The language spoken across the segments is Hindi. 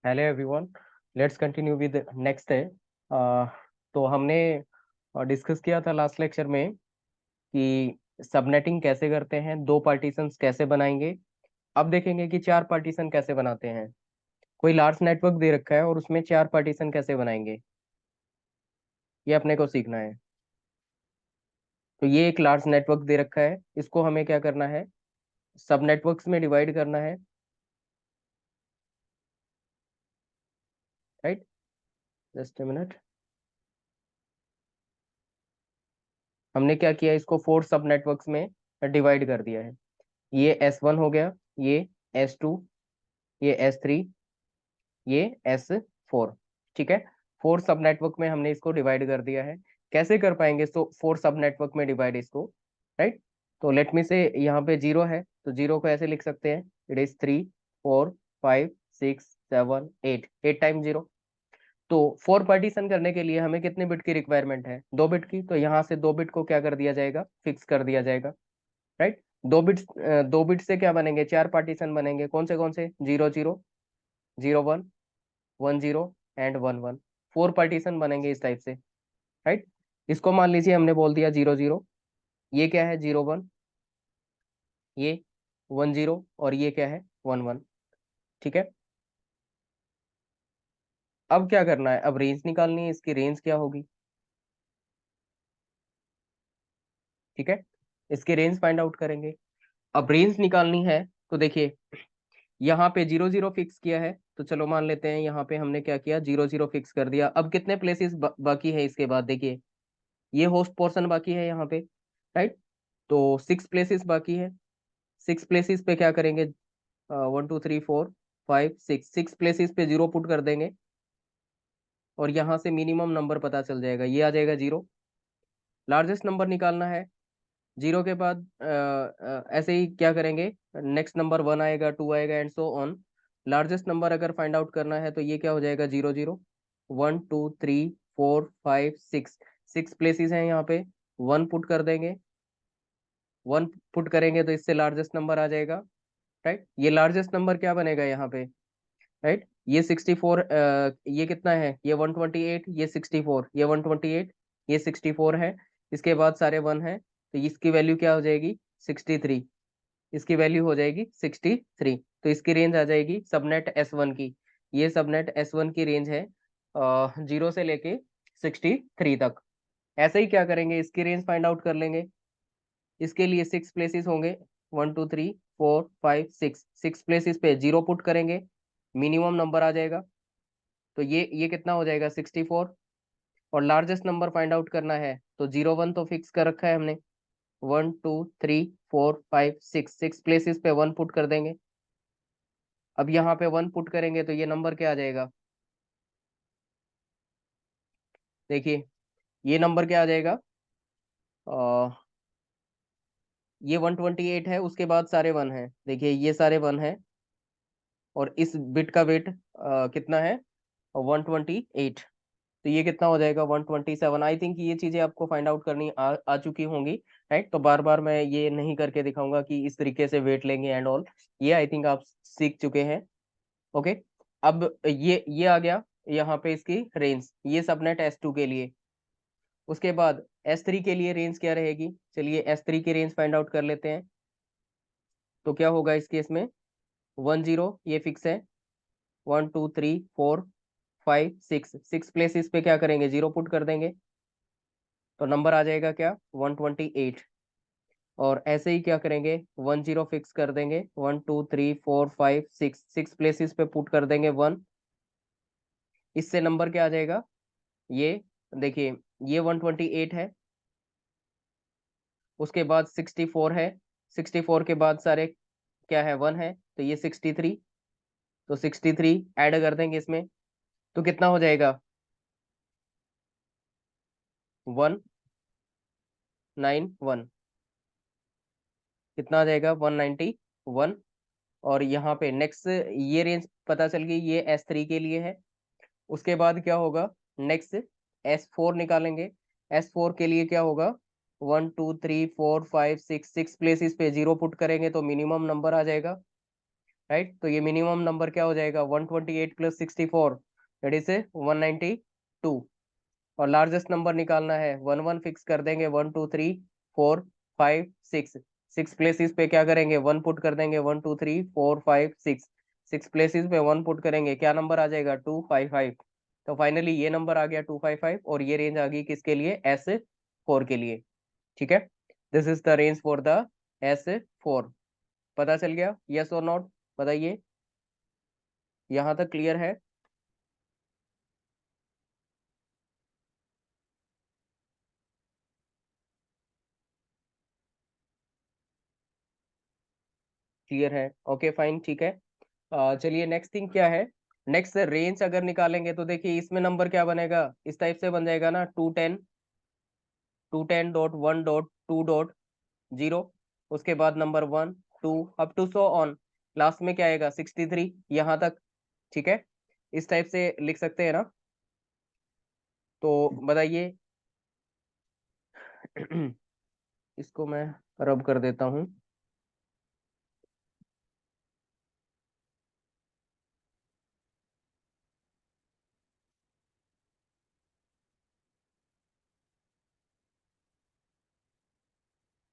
Hello everyone, let's continue with next day. तो हमने डिस्कस किया था लास्ट लेक्चर में कि सबनेटिंग कैसे करते हैं, दो पार्टीशंस कैसे बनाएंगे। अब देखेंगे कि चार पार्टीशन कैसे बनाते हैं। कोई लार्ज नेटवर्क दे रखा है और उसमें चार पार्टीशन कैसे बनाएंगे, ये अपने को सीखना है। तो ये एक लार्ज नेटवर्क दे रखा है, इसको हमें क्या करना है, सब नेटवर्क्स में डिवाइड करना है, राइट। Just a minute. हमने क्या किया, इसको फोर सब नेटवर्क्स में डिवाइड कर दिया है। ये S1 हो गया, ये S2, ये S3, ये S4। ठीक है, फोर सब नेटवर्क में हमने इसको डिवाइड कर दिया है। कैसे कर पाएंगे तो फोर सब नेटवर्क में डिवाइड इसको, राइट। तो लेट मी से यहाँ पे जीरो है, तो जीरो को ऐसे लिख सकते हैं, इट इज 3 4 5 6 7 8, 8 टाइम 0। तो फोर पार्टीशन करने के लिए हमें कितने बिट की रिक्वायरमेंट है, 2 बिट की। तो यहाँ से 2 बिट को क्या कर दिया जाएगा, फिक्स कर दिया जाएगा, राइट। 2 बिट से क्या बनेंगे, चार पार्टीशन बनेंगे। कौन से 0 0 0 1 1 0 एंड 1 1। फोर पार्टीशन बनेंगे इस टाइप से, राइट। इसको मान लीजिए हमने बोल दिया 0 0, ये क्या है 0 1, ये 1 0, और ये क्या है 1 1। ठीक है, अब क्या करना है, अब रेंज निकालनी है, इसकी रेंज क्या होगी। ठीक है, इसकी रेंज फाइंड आउट करेंगे। अब रेंज निकालनी है, तो देखिए यहाँ पे 0 0 फिक्स किया है, तो चलो मान लेते हैं यहाँ पे हमने क्या किया, 0 0 फिक्स कर दिया। अब कितने प्लेसेस बाकी है इसके बाद, देखिए ये होस्ट पोर्शन बाकी है यहाँ पे, राइट। तो 6 प्लेसेस बाकी है। 6 प्लेसेस पे क्या करेंगे, 1 2 3 4 5 6, 6 प्लेसेस पे जीरो पुट कर देंगे, और यहाँ से मिनिमम नंबर पता चल जाएगा, ये आ जाएगा 0। लार्जेस्ट नंबर निकालना है, जीरो के बाद ऐसे ही क्या करेंगे, नेक्स्ट नंबर 1 आएगा, 2 आएगा and so on. Largest number अगर फाइंड आउट करना है तो ये क्या हो जाएगा, 0 0 1 2 3 4 5 6। 6 प्लेसेस हैं यहाँ पे, 1 पुट कर देंगे। 1 पुट करेंगे तो इससे लार्जेस्ट नंबर आ जाएगा, राइट। ये लार्जेस्ट नंबर क्या बनेगा यहाँ पे, राइट। ये 64, ये कितना है, ये 128, ये 64, ये 128, ये 64 है। इसके बाद सारे 1 है, तो इसकी वैल्यू क्या हो जाएगी, 63। इसकी वैल्यू हो जाएगी 63। तो इसकी रेंज आ जाएगी सबनेट S1 की। ये सबनेट S1 की रेंज है 0 से लेके 63 तक। ऐसे ही क्या करेंगे, इसकी रेंज फाइंड आउट कर लेंगे। इसके लिए 6 प्लेसेस होंगे, 1 2 3 4 5 6। 6 प्लेसेस पे जीरो पुट करेंगे, मिनिमम नंबर आ जाएगा। तो ये कितना हो जाएगा, 64। और लार्जेस्ट नंबर फाइंड आउट करना है, तो 0 1 तो फिक्स कर रखा है हमने। 1 2 3 4 5 6, 6 प्लेसेस पे 1 पुट कर देंगे। अब यहाँ पे 1 पुट करेंगे तो ये नंबर क्या आ जाएगा, देखिए ये नंबर क्या आ जाएगा, ये 128 है, उसके बाद सारे 1 है, देखिए ये सारे 1 है, और इस बिट का वेट कितना है, 128। तो ये कितना हो जाएगा, 127। आई थिंक ये चीजें आपको फाइंड आउट करनी आ चुकी होंगी, राइट। तो बार बार मैं ये नहीं करके दिखाऊंगा कि इस तरीके से वेट लेंगे एंड ऑल, ये आई थिंक आप सीख चुके हैं। ओके, अब ये आ गया यहाँ पे इसकी रेंज, ये सबनेट S2 के लिए। उसके बाद S3 के लिए रेंज क्या रहेगी, चलिए S3 की रेंज फाइंड आउट कर लेते हैं। तो क्या होगा इस केस में, 1 0 ये फिक्स है, 1 2 3 4 5 6, 6 प्लेसेस पे क्या करेंगे, जीरो पुट कर देंगे, तो नंबर आ जाएगा क्या, 128। और ऐसे ही क्या करेंगे, 1 0 फिक्स कर देंगे, 1 2 3 4 5 6, 6 प्लेसेस पे पुट कर देंगे 1। इससे नंबर क्या आ जाएगा, ये देखिए ये 128 है, उसके बाद 64 है, 64 के बाद सारे क्या है, 1 है, तो ये 63। तो 63 ऐड कर देंगे इसमें, तो कितना हो जाएगा, 191। कितना आ जाएगा, 191। और यहाँ पे नेक्स्ट ये रेंज पता चल गई, ये S3 के लिए है। उसके बाद क्या होगा, नेक्स्ट S4 निकालेंगे। S4 के लिए क्या होगा, 1 2 3 4 5 6, 6 प्लेसेस पे जीरो पुट करेंगे तो मिनिमम नंबर आ जाएगा। राइट। तो ये मिनिमम नंबर क्या हो जाएगा, 128 प्लस 64 दैट इज 192। और लार्जेस्ट नंबर निकालना है, वन वन फिक्स कर देंगे, 1 2 3 4 5 6। सिक्स प्लेसेस पे क्या करेंगे, वन पुट कर देंगे, 1 2 3 4 5 6। सिक्स प्लेसेस पे वन पुट करेंगे, क्या नंबर आ जाएगा, 255। तो फाइनली ये नंबर आ गया 255, और ये रेंज आ गई किसके लिए, S4 के लिए। ठीक है, this is the range for the S4। पता चल गया, यस और नॉट, बताइए। यहाँ तक क्लियर है? क्लियर है, ओके फाइन, ठीक है। चलिए नेक्स्ट थिंग क्या है, नेक्स्ट रेंज अगर निकालेंगे तो देखिए इसमें नंबर क्या बनेगा, इस टाइप से बन जाएगा ना, 210.1.2.0। उसके बाद number 1 2 up to so on, last में क्या आएगा, 63 यहाँ तक। ठीक है, इस टाइप से लिख सकते हैं ना। तो बताइए। इसको मैं रब कर देता हूँ।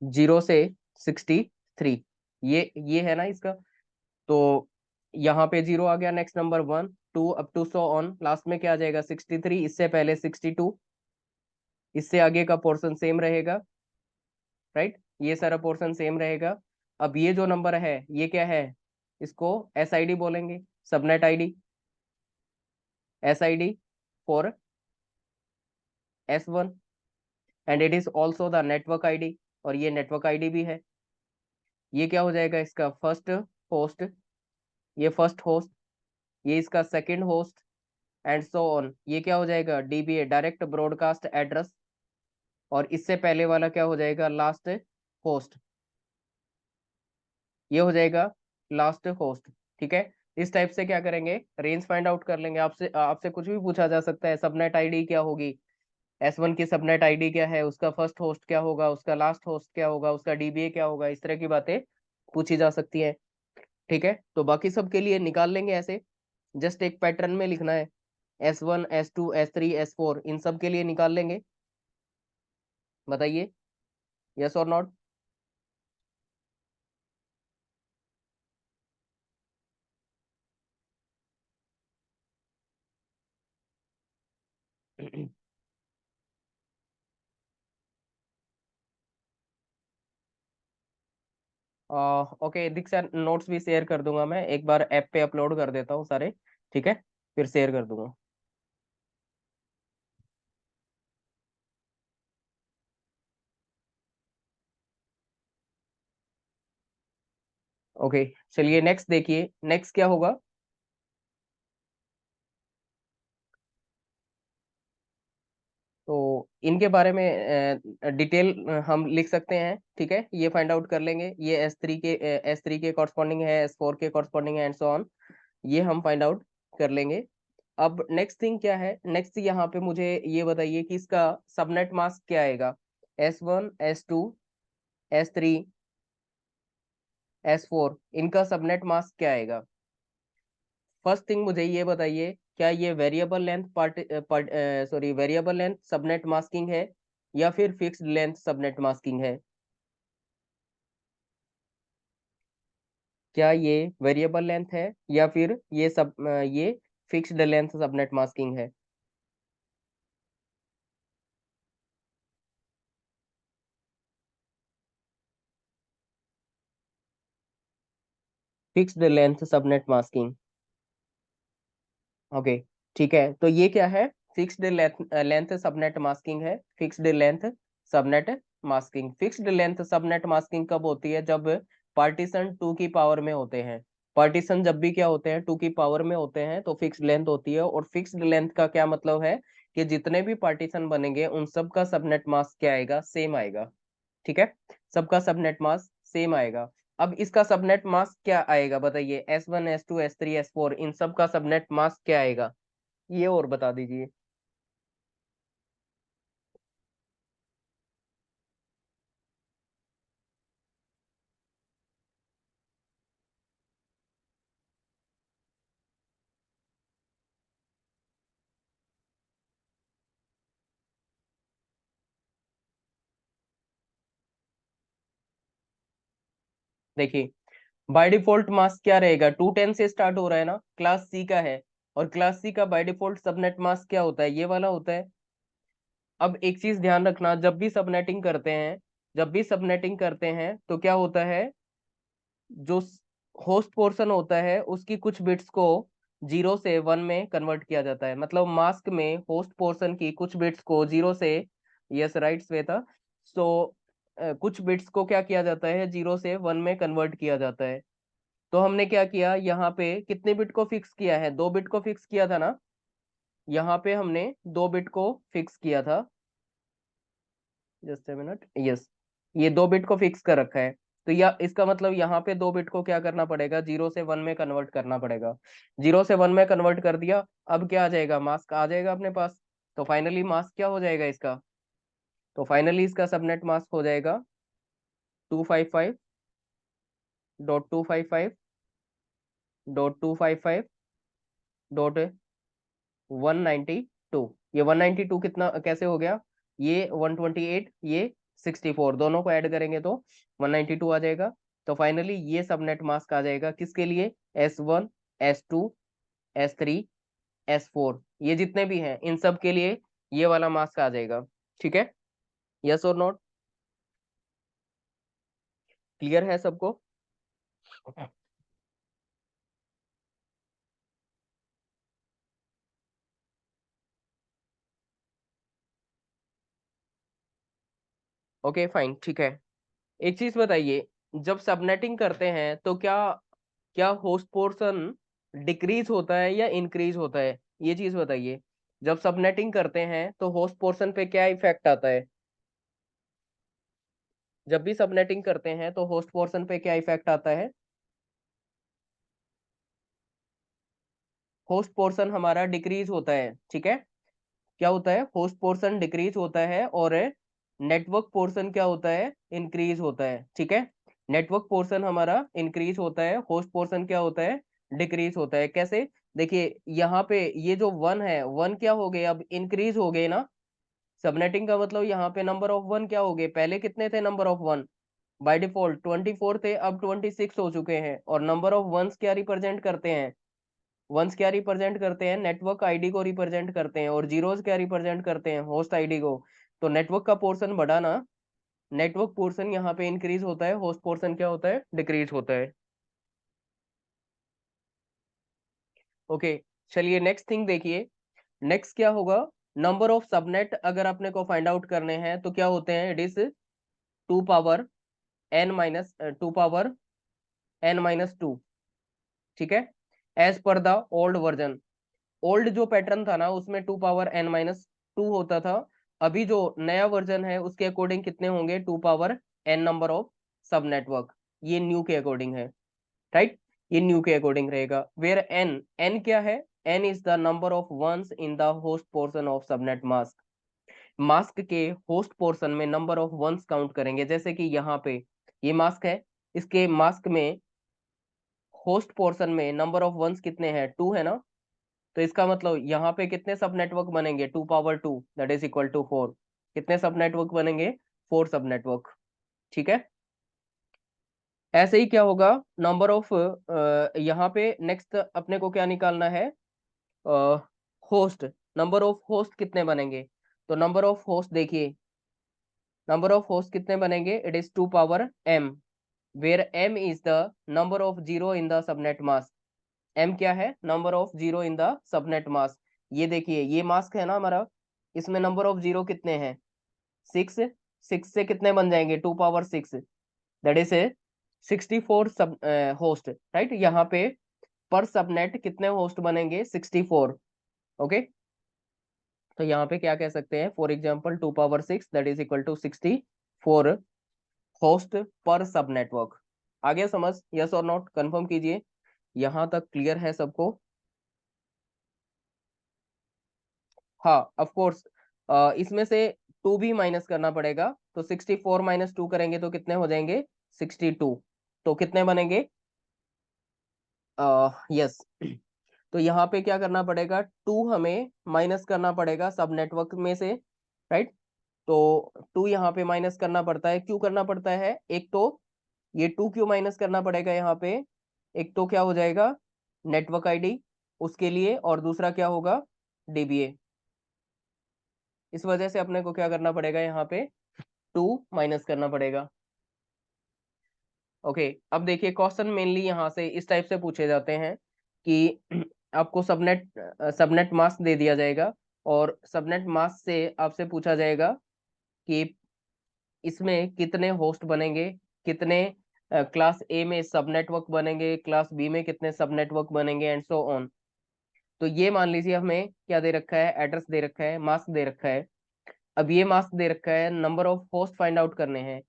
0 से 63, ये है ना इसका। तो यहाँ पे 0 आ गया, next number 1 2 up to so on, last में क्या आ जाएगा, 63, इससे पहले 62, इससे आगे का पोर्शन सेम रहेगा। राइट, ये सारा पोर्शन सेम रहेगा। अब ये जो नंबर है ये क्या है, इसको SID बोलेंगे, subnet ID, SID for S1, and it is also the network ID, और ये नेटवर्क आईडी भी है। ये क्या हो जाएगा, इसका फर्स्ट होस्ट, ये फर्स्ट होस्ट, ये इसका second host, and so on. ये क्या हो जाएगा, DBA, डायरेक्ट ब्रॉडकास्ट एड्रेस, और इससे पहले वाला क्या हो जाएगा, लास्ट होस्ट, ये हो जाएगा लास्ट होस्ट। ठीक है, इस टाइप से क्या करेंगे, रेंज फाइंड आउट कर लेंगे। आपसे आपसे कुछ भी पूछा जा सकता है, सबनेट आईडी क्या होगी, S1 की सबनेट आईडी क्या है, उसका फर्स्ट होस्ट क्या होगा, उसका लास्ट होस्ट क्या होगा, उसका DBA क्या होगा, इस तरह की बातें पूछी जा सकती है। ठीक है, तो बाकी सब के लिए निकाल लेंगे ऐसे, जस्ट एक पैटर्न में लिखना है, S1 S2 S3 S4 इन सब के लिए निकाल लेंगे। बताइए, यस और नॉट। ओके दीक्षा, नोट्स भी शेयर कर दूंगा, मैं एक बार ऐप पे अपलोड कर देता हूँ सारे। ठीक है, फिर शेयर कर दूंगा। ओके, चलिए नेक्स्ट देखिए, नेक्स्ट क्या होगा। तो इनके बारे में डिटेल हम लिख सकते हैं। ठीक है, ये फाइंड आउट कर लेंगे, ये S3 के कॉरस्पॉन्डिंग है, S4 के कॉरस्पॉन्डिंग है, एंड सो ऑन। ये हम फाइंड आउट कर लेंगे। अब नेक्स्ट थिंग क्या है, नेक्स्ट यहाँ पे मुझे ये बताइए कि इसका सबनेट मास्क क्या आएगा, S1 S2 S3 S4 इनका सबनेट मास्क क्या आएगा। फर्स्ट थिंग मुझे ये बताइए, क्या ये variable length sorry variable length subnet masking है, या फिर फिक्स्ड लेंथ सबनेट मास्किंग है। क्या ये वेरिएबल लेंथ है, या फिर ये फिक्स्ड लेंथ सबनेट मास्किंग है। Fixed length subnet masking, okay. ठीक है, तो ये क्या है, fixed length length subnet masking है, fixed length subnet masking. Fixed length subnet masking कब होती है, जब पार्टीशन 2 की पावर में होते हैं। पार्टीशन जब भी क्या होते हैं, 2 की पावर में होते हैं, तो फिक्स्ड लेंथ होती है। और फिक्स्ड लेंथ का क्या मतलब है, कि जितने भी पार्टीशन बनेंगे उन सब का सबनेट मास्क क्या आएगा, सेम आएगा। ठीक है, सबका सबनेट मास्क सेम आएगा। अब इसका सबनेट मास्क क्या आएगा, बताइए, S1 S2 S3 S4 इन सब का सबनेट मास्क क्या आएगा, ये और बता दीजिए। देखिए बाय डिफॉल्ट मास्क क्या रहेगा, 210 से स्टार्ट हो रहा है ना, क्लास सी का है, और क्लास सी का बाय डिफॉल्ट सबनेट मास्क क्या होता है, ये वाला होता है। अब एक चीज ध्यान रखना, जब भी सबनेटिंग करते हैं, जब भी सबनेटिंग करते हैं तो क्या होता है, जो होस्ट पोर्शन होता है उसकी कुछ बिट्स को 0 से 1 में कन्वर्ट किया जाता है। मतलब मास्क में होस्ट पोर्शन की कुछ बिट्स को 0 से, यस राइट श्वेता, सो कुछ बिट्स को क्या किया जाता है, 0 से 1 में कन्वर्ट किया जाता है। तो हमने क्या किया, यहाँ पे कितने बिट को फिक्स किया है, 2 बिट को फिक्स किया था ना, यहाँ पे हमने 2 बिट को फिक्स किया था, जस्ट ए मिनट, यस, ये 2 बिट को फिक्स कर रखा है। तो या इसका मतलब यहाँ पे 2 बिट को क्या करना पड़ेगा, 0 से 1 में कन्वर्ट करना पड़ेगा। 0 से 1 में कन्वर्ट कर दिया, अब क्या आ जाएगा, मास्क आ जाएगा अपने पास। तो फाइनली मास्क क्या हो जाएगा इसका, तो फाइनली इसका सबनेट मास्क हो जाएगा 255.255.255.192। ये 192 कितना कैसे हो गया, ये 128, ये 64, दोनों को ऐड करेंगे तो 192 आ जाएगा। तो फाइनली ये सबनेट मास्क आ जाएगा किसके लिए, S1, S2, S3, S4, ये जितने भी हैं इन सब के लिए ये वाला मास्क आ जाएगा। ठीक है, यस और नॉट, क्लियर है सबको। ओके फाइन, ठीक है। एक चीज बताइए, जब सबनेटिंग करते हैं तो क्या क्या होस्ट पोर्शन डिक्रीज होता है या इंक्रीज होता है, ये चीज बताइए। जब सबनेटिंग करते हैं तो होस्ट पोर्शन पे क्या इफेक्ट आता है, जब भी सबनेटिंग करते हैं तो होस्ट पोर्शन पे क्या इफेक्ट आता है, होस्ट पोर्शन हमारा डिक्रीज होता है, ठीक है। क्या होता है, होस्ट पोर्शन डिक्रीज होता है, और नेटवर्क पोर्शन क्या होता है, इंक्रीज होता है, ठीक है। नेटवर्क पोर्शन हमारा इंक्रीज होता है, होस्ट पोर्शन क्या होता है, डिक्रीज होता है। कैसे, देखिए यहाँ पे ये जो 1 है, 1 क्या हो गए, अब इंक्रीज हो गए ना। सबनेटिंग का मतलब यहाँ पे नंबर ऑफ 1 क्या हो गए, पहले कितने थे नंबर ऑफ 1, बाय डिफॉल्ट 24 थे, अब 26 हो चुके हैं। और नंबर ऑफ वंस क्या रिप्रेजेंट करते हैं, वंस क्या रिप्रेजेंट करते हैं, नेटवर्क आईडी को रिप्रेजेंट करते हैं, और जीरोस क्या रिप्रेजेंट करते हैं, होस्ट आईडी को। तो नेटवर्क का पोर्शन बढ़ा ना, नेटवर्क पोर्शन यहाँ पे इंक्रीज होता है, होस्ट पोर्शन क्या होता है, डिक्रीज होता है। ओके, चलिए नेक्स्ट थिंग देखिए, नेक्स्ट क्या होगा, नंबर ऑफ सबनेट अगर अपने को फाइंड आउट करने हैं तो क्या होते हैं, इट इज 2 पावर n-2, ठीक है, as per the old version. Old जो पैटर्न था ना उसमें 2 पावर n-2 होता था। अभी जो नया वर्जन है उसके अकॉर्डिंग कितने होंगे, 2 power n number of sub network, ये न्यू के अकॉर्डिंग है, राइट, ये न्यू के अकॉर्डिंग रहेगा। वेयर एन, एन क्या है, N is the number of ones in the host portion of subnet mask. Mask के होस्ट पोर्शन में नंबर ऑफ वंस काउंट करेंगे, जैसे कि यहाँ पे ये मास्क है, इसके मास्क में होस्ट पोर्शन में नंबर ऑफ वंस कितने हैं, 2 है ना। तो इसका मतलब यहाँ पे कितने सब नेटवर्क बनेंगे, 2 power 2 that is equal to 4, कितने सब नेटवर्क बनेंगे, 4 सब नेटवर्क, ठीक है। ऐसे ही क्या होगा, नंबर ऑफ, यहाँ पे नेक्स्ट अपने को क्या निकालना है, होस्ट, नंबर ऑफ होस्ट कितने बनेंगे। तो नंबर ऑफ होस्ट देखिए, नंबर ऑफ होस्ट कितने बनेंगे, it is 2 power m, where m is the number of zero in the subnet mask. m क्या है, number of zero in the subnet mask. ये देखिए ये मास्क है ना हमारा, इसमें नंबर ऑफ जीरो कितने हैं, 6, 6 से कितने बन जाएंगे, 2 पावर 6, दैट इज 64 सब होस्ट, राइट। यहाँ पे पर सबनेट कितने होस्ट बनेंगे, 64, ओके। तो यहाँ पे क्या कह सकते हैं, for example 2 power 6 that is equal to 64 host per sub network. आ गया समझ, यस और नॉट, कंफर्म कीजिए, यहाँ तक क्लियर है सबको। हाँ ऑफ कोर्स, इसमें से 2 भी माइनस करना पड़ेगा, तो 64 - 2 करेंगे तो कितने हो जाएंगे, 62, तो कितने बनेंगे, यस। तो यहाँ पे क्या करना पड़ेगा, 2 हमें माइनस करना पड़ेगा सब नेटवर्क में से, राइट। तो 2 यहाँ पे माइनस करना पड़ता है, क्यों करना पड़ता है, एक तो ये 2 क्यों माइनस करना पड़ेगा यहाँ पे? एक तो क्या हो जाएगा नेटवर्क आईडी उसके लिए, और दूसरा क्या होगा डीबीए। इस वजह से अपने को क्या करना पड़ेगा यहाँ पे 2 माइनस करना पड़ेगा। ओके, अब देखिए क्वेश्चन मेनली यहाँ से इस टाइप से पूछे जाते हैं कि आपको सबनेट मास्क दे दिया जाएगा, और सबनेट मास्क से आपसे पूछा जाएगा कि इसमें कितने होस्ट बनेंगे, कितने क्लास ए में सब नेटवर्क बनेंगे, क्लास बी में कितने सब नेटवर्क बनेंगे, एंड सो ऑन। तो ये मान लीजिए हमें क्या दे रखा है, एड्रेस दे रखा है, मास्क दे रखा है। अब ये मास्क दे रखा है, number of host find out करने हैं।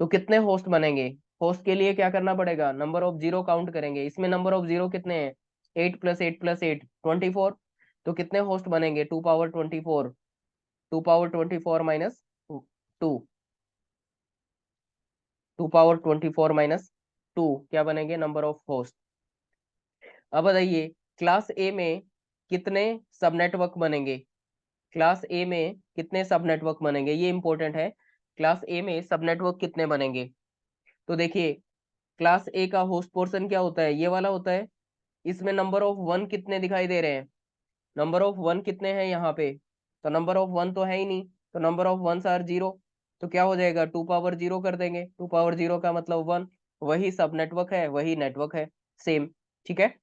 तो कितने होस्ट बनेंगे? होस्ट के लिए क्या करना पड़ेगा, नंबर ऑफ जीरो काउंट करेंगे। इसमें नंबर ऑफ जीरो कितने हैं, 8 + 8 + 8 24। तो कितने होस्ट बनेंगे, 2 पावर 24, 2 पावर 24 माइनस 2, 2 पावर 24 - 2 क्या बनेंगे, नंबर ऑफ होस्ट। अब बताइए क्लास ए में कितने सब नेटवर्क बनेंगे, क्लास ए में कितने सब नेटवर्क बनेंगे, ये इंपॉर्टेंट है। क्लास ए में सब नेटवर्क कितने बनेंगे? तो देखिए क्लास ए का होस्ट पोर्शन क्या होता है, ये वाला होता है। इसमें नंबर ऑफ वन कितने दिखाई दे रहे हैं, नंबर ऑफ वन कितने हैं यहाँ पे? तो नंबर ऑफ वन तो है ही नहीं, तो number of one or zero. तो क्या हो जाएगा, 2 पावर 0 कर देंगे, 2 पावर 0 का मतलब 1। वही सब नेटवर्क है, वही नेटवर्क है, सेम। ठीक है।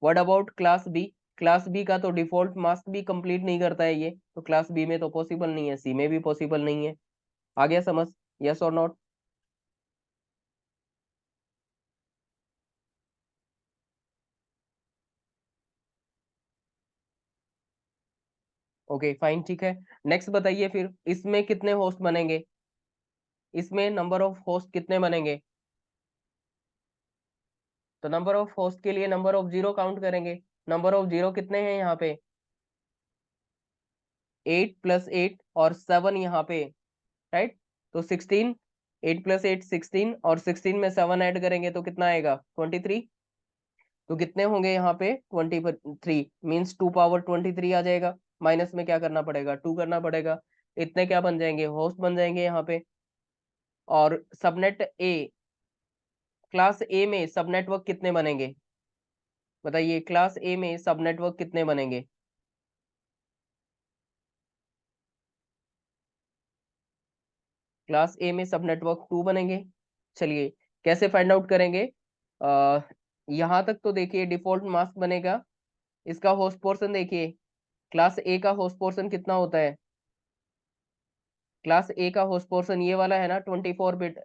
What about class B? Class B का तो डिफॉल्ट मास्क भी कंप्लीट नहीं करता है ये, तो क्लास बी में तो पॉसिबल नहीं है, सी में भी पॉसिबल नहीं है। आ गया समझ? यस और नॉट? ओके फाइन, ठीक है। नेक्स्ट बताइए फिर इसमें कितने होस्ट बनेंगे, इसमें नंबर ऑफ होस्ट कितने बनेंगे? तो नंबर ऑफ होस्ट के लिए नंबर ऑफ जीरो काउंट करेंगे। नंबर ऑफ जीरो कितने हैं यहाँ पे, 8 + 8 और 7 यहाँ पे, राइट। तो 16, 8 + 8 16, और 16 में 7 ऐड करेंगे तो कितना आएगा, 23। तो कितने होंगे यहाँ पे, 23, मीन्स 2 पावर 23 आ जाएगा। माइनस में क्या करना पड़ेगा, 2 करना पड़ेगा। इतने क्या बन जाएंगे, होस्ट बन जाएंगे यहाँ पे। और सबनेट ए, क्लास ए में सब नेटवर्क कितने बनेंगे? बताइए क्लास ए में सब नेटवर्क कितने बनेंगे? क्लास ए में सब नेटवर्क 2 बनेंगे। चलिए कैसे फाइंड आउट करेंगे? आ, यहाँ तक तो देखिए डिफॉल्ट मास्क बनेगा। इसका होस्ट पोर्शन देखिए, क्लास ए का होस्ट पोर्शन कितना होता है, क्लास ए का होस्ट पोर्शन ये वाला है ना, 24 बिट।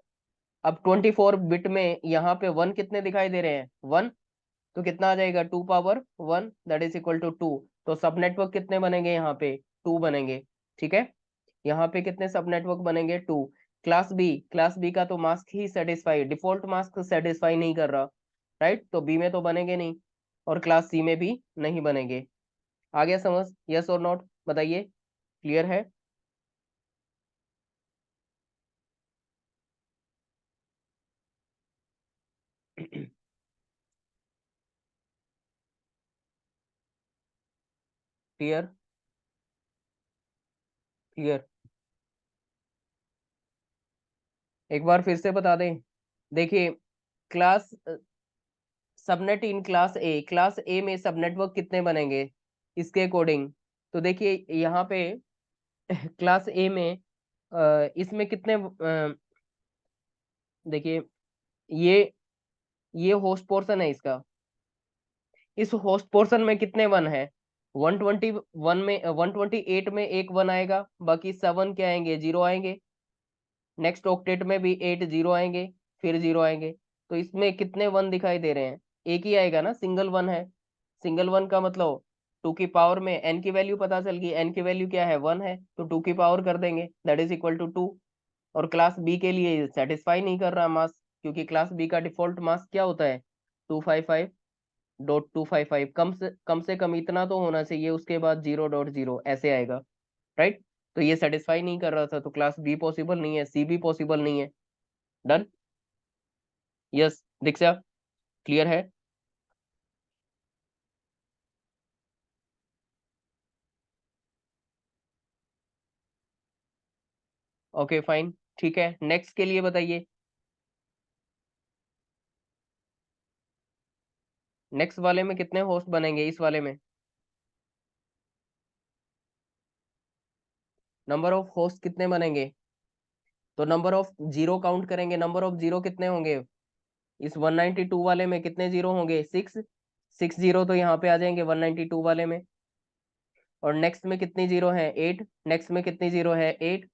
अब 24 बिट में यहाँ पे वन कितने दिखाई दे रहे हैं, वन। तो कितना आ जाएगा, 2 power 1 that is equal to 2। तो सब नेटवर्क कितने बनेंगे यहाँ पे, 2 बनेंगे। ठीक है। यहाँ पे कितने सब नेटवर्क बनेंगे, 2। क्लास बी का तो मास्क ही सेटिस्फाई, डिफॉल्ट मास्क सेटिस्फाई नहीं कर रहा, राइट। तो बी में तो बनेंगे नहीं, और क्लास सी में भी नहीं बनेंगे। आ गया समझ? यस और नॉट बताइए, क्लियर है? Clear, clear. एक बार फिर से बता दें, देखिए class subnet in class A में सब नेटवर्क कितने बनेंगे इसके अकॉर्डिंग। तो देखिए यहाँ पे क्लास ए में इसमें कितने देखिए ये ये होस्ट पोर्शन है इसका, इस होस्ट पोर्शन में कितने वन है, 121 में 128 में एक वन आएगा, बाकी 7 क्या आएंगे, जीरो आएंगे। नेक्स्ट ऑक्टेट में भी 8 जीरो आएंगे, फिर जीरो आएंगे। तो इसमें कितने वन दिखाई दे रहे हैं, एक ही आएगा ना, सिंगल वन है। सिंगल वन का मतलब 2 की पावर में एन की वैल्यू पता चल गई, एन की वैल्यू क्या है, 1 है, तो 2 की पावर कर देंगे दैट इज इक्वल टू 2। और क्लास बी के लिए सेटिस्फाई नहीं कर रहा मास, क्योंकि क्लास बी का डिफॉल्ट मास क्या होता है, 255.255। कम से कम इतना तो होना चाहिए, उसके बाद 0.0 ऐसे आएगा, राइट। तो ये सेटिस्फाई नहीं कर रहा था, तो क्लास बी पॉसिबल नहीं है, सी भी पॉसिबल नहीं है। डन? यस दीक्षा, क्लियर है? ओके फाइन, ठीक है। नेक्स्ट के लिए बताइए। नेक्स्ट वाले में कितने होस्ट बनेंगे, इस वाले में नंबर ऑफ होस्ट कितने बनेंगे? तो नंबर ऑफ जीरो काउंट करेंगे, नंबर ऑफ जीरो कितने होंगे इस 192 वाले में, कितने जीरो होंगे? 6। 6 जीरो तो यहाँ पे आ जाएंगे 192 वाले में। और नेक्स्ट में कितनी जीरो है? 8। नेक्स्ट में कितनी जीरो है? 8।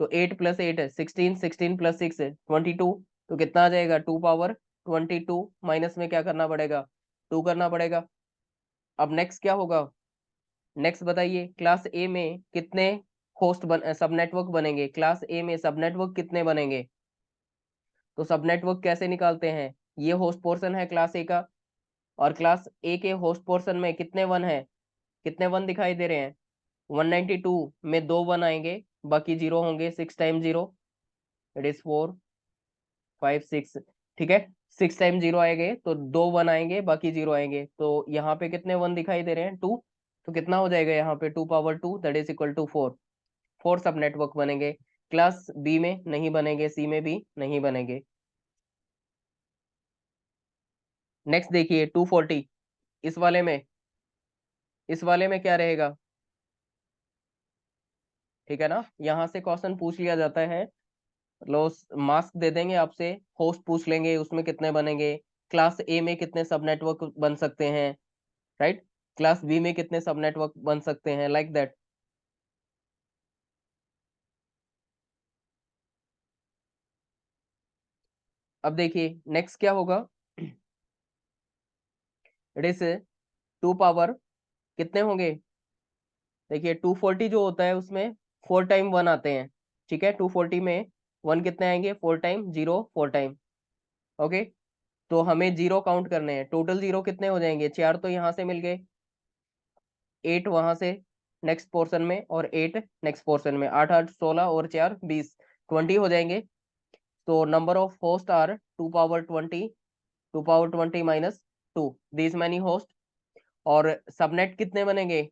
तो 8 प्लस 8 है 16, 16 प्लस 6 है 22। तो कितना आ जाएगा? 2 पावर 22, माइनस में क्या करना पड़ेगा? 2 करना पड़ेगा। अब नेक्स्ट क्या होगा? नेक्स्ट बताइए, क्लास ए में कितने सब नेटवर्क बनेंगे? क्लास ए में सब नेटवर्क कितने बनेंगे? तो सब नेटवर्क कैसे निकालते हैं? ये होस्ट पोर्शन है क्लास ए का, और क्लास ए के होस्ट पोर्शन में कितने वन है? कितने वन दिखाई दे रहे हैं? 192 में 2 वन आएंगे, बाकी जीरो होंगे। 6 टाइम जीरो, इट इज 4 5 6। ठीक है, 6 टाइम जीरो आएंगे तो 2 वन आएंगे, बाकी जीरो आएंगे। तो यहाँ पे कितने वन दिखाई दे रहे हैं? 2। तो कितना हो जाएगा यहाँ पे? 2 power 2 that is equal to 4। 4 सब नेटवर्क बनेंगे। क्लास बी में नहीं बनेंगे, सी में भी नहीं बनेंगे। नेक्स्ट देखिए 240। इस वाले में, इस वाले में क्या रहेगा? ठीक है ना, यहाँ से क्वेश्चन पूछ लिया जाता है। लो, मास्क दे देंगे आपसे, होस्ट पूछ लेंगे उसमें कितने बनेंगे, क्लास ए में कितने सब नेटवर्क बन सकते हैं, राइट, क्लास बी में कितने सब नेटवर्क बन सकते हैं, लाइक दैट। अब देखिए नेक्स्ट क्या होगा। इट इज 2 पावर कितने होंगे? देखिए 240 जो होता है उसमें 4 टाइम वन आते हैं। ठीक है, 240 में वन कितने आएंगे? 4 टाइम जीरो, 4 टाइम। ओके, तो हमें जीरो काउंट करने हैं। टोटल जीरो कितने हो जाएंगे? 4 तो यहाँ से मिल गए, 8 वहां से नेक्स्ट पोर्शन में, और 8 नेक्स्ट पोर्शन में। 8 8 16 और 4 20, 20 हो जाएंगे। तो number of host are 2 power 20, 2 power 20 minus 2, this many host. और सबनेट कितने बनेंगे?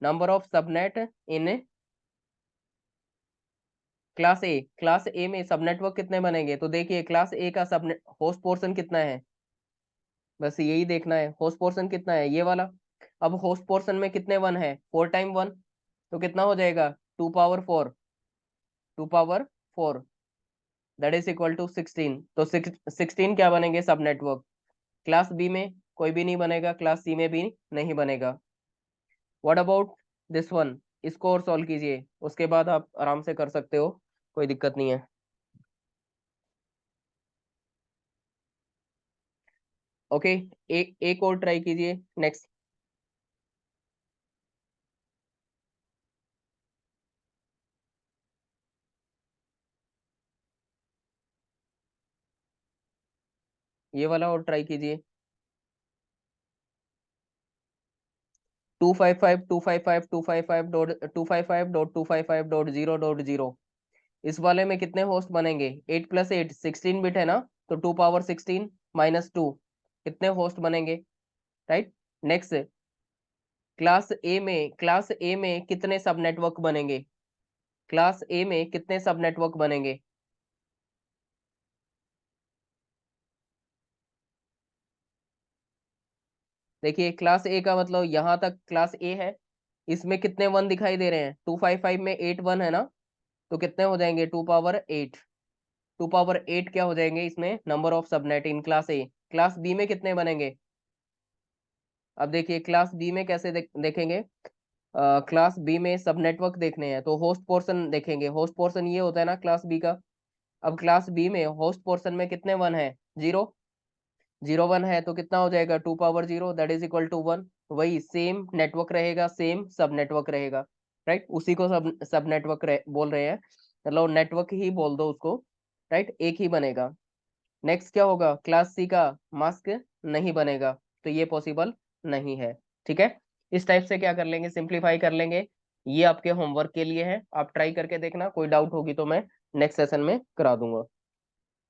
Number of subnet in class A, class A में सब नेटवर्क कितने बनेंगे? तो देखिए क्लास ए का सब होस्ट पोर्शन कितना है, बस यही देखना है, होस्ट पोर्शन कितना है ये वाला। अब होस्ट पोर्शन में कितने वन है? 4 टाइम वन, तो कितना हो जाएगा? 2 power 4, 2 power 4 that is equal to 16। तो 16 क्या बनेंगे? सब नेटवर्क। क्लास बी में कोई भी नहीं बनेगा, क्लास सी में भी नहीं बनेगा। What about this one? इसको और सॉल्व कीजिए, उसके बाद आप आराम से कर सकते हो, कोई दिक्कत नहीं है। ओके, एक और ट्राई कीजिए नेक्स्ट। ये वाला और ट्राई कीजिए। 255 255 255 डॉट 255 डॉट 255 डॉट 0.0। इस वाले में कितने होस्ट बनेंगे? 8 प्लस 8 16 बिट है ना, तो 2 पावर 16 माइनस 2, कितने होस्ट बनेंगे, राइट। नेक्स्ट, क्लास ए में कितने सब नेटवर्क बनेंगे? क्लास ए में कितने सब नेटवर्क बनेंगे? देखिए क्लास ए का मतलब यहाँ तक क्लास ए है, इसमें कितने वन दिखाई दे रहे हैं? 255 में 8 वन है ना, तो कितने हो जाएंगे? 2 पावर 8। 2 पावर 8 क्या हो जाएंगे इसमें? Number of subnet in class A. Class B में कितने बनेंगे? अब देखिए क्लास बी में कैसे देखेंगे। क्लास बी में सब नेटवर्क देखने हैं तो होस्ट पोर्शन देखेंगे, होस्ट पोर्शन ये होता है ना क्लास बी का। अब क्लास बी में होस्ट पोर्शन में कितने वन है? जीरो, जीरो वन है, तो कितना हो जाएगा? 2 power 0 that is equal to 1। वही सेम नेटवर्क रहेगा, सेम सब नेटवर्क रहेगा, राइट, उसी को सब नेटवर्क बोल रहे हैं, मतलब नेटवर्क ही बोल दो उसको, राइट, एक ही बनेगा। नेक्स्ट क्या होगा? क्लास सी का मास्क नहीं बनेगा, तो ये पॉसिबल नहीं है। ठीक है, इस टाइप से क्या कर लेंगे? सिंप्लीफाई कर लेंगे। ये आपके होमवर्क के लिए है, आप ट्राई करके देखना, कोई डाउट होगी तो मैं नेक्स्ट सेशन में करा दूंगा।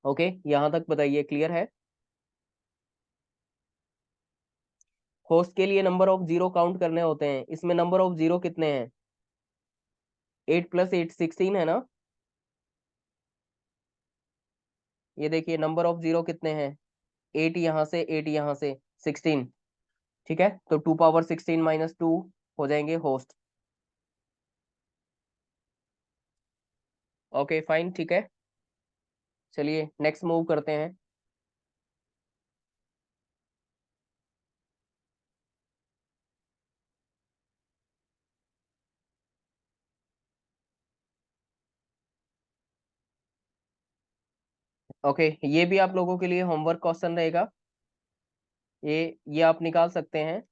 ओके, यहाँ तक बताइए, क्लियर है? होस्ट के लिए नंबर ऑफ जीरो काउंट करने होते हैं, इसमें नंबर ऑफ जीरो कितने हैं? 8 प्लस 8 16 है ना। ये देखिए नंबर ऑफ जीरो कितने हैं? 8 यहाँ से, 8 यहाँ से, 16, ठीक है, तो 2 पावर 16 माइनस 2 हो जाएंगे होस्ट। ओके फाइन, ठीक है, चलिए नेक्स्ट मूव करते हैं। ओके, ये भी आप लोगों के लिए होमवर्क क्वेश्चन रहेगा, ये आप निकाल सकते हैं।